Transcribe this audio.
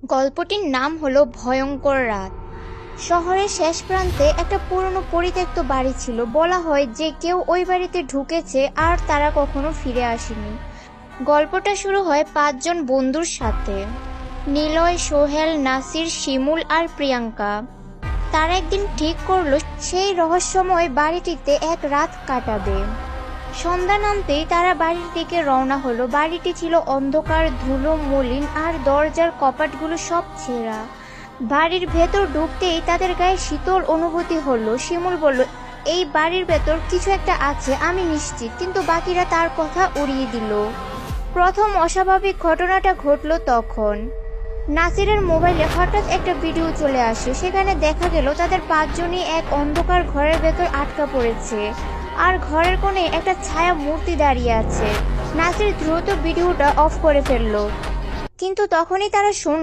গল্পটির নাম হলো ভয়ঙ্কর রাত। শহরের শেষ প্রান্তে একটা পুরনো পরিত্যক্ত বাড়ি ছিল। বলা হয় যে কেউ ওই বাড়িতে ঢুকেছে আর তারা কখনো ফিরে আসেনি। গল্পটা শুরু হয় 5 জন বন্ধুর সাথে: নিলয়, সোহেল, নাসির, শিমুল আর প্রিয়াঙ্কা। তারা একদিন ঠিক করলো সেই রহস্যময় বাড়িটিতে এক রাত কাটাবে। সন্ধ্যা নামতেই তারা বাড়ির দিকে রওনা হলো। বাড়িটি ছিল অন্ধকার, ধুলো, মলিন আর দরজার কপাটগুলো সব ছেঁড়া। বাড়ির ভেতর ঢুকতেই তাদের গায়ে শীতল অনুভূতি হলো। শিমুল বলল, এই বাড়ির ভেতর কিছু একটা আছে, আমি নিশ্চিত। কিন্তু বাকিরা তার কথা উড়িয়ে দিল। প্রথম অস্বাভাবিক ঘটনাটা ঘটলো তখন। নাসিরের মোবাইলে হঠাৎ একটা ভিডিও চলে আসে। সেখানে দেখা গেল তাদের 5 জনই এক অন্ধকার ঘরের ভেতর আটকা পড়েছে, আর ঘরের কোণে একটা ছায়া মূর্তি দাঁড়িয়ে আছে। নাসির দ্রুত ভিডিওটা অফ করে ফেলল, কিন্তু তখনই তারা শুনল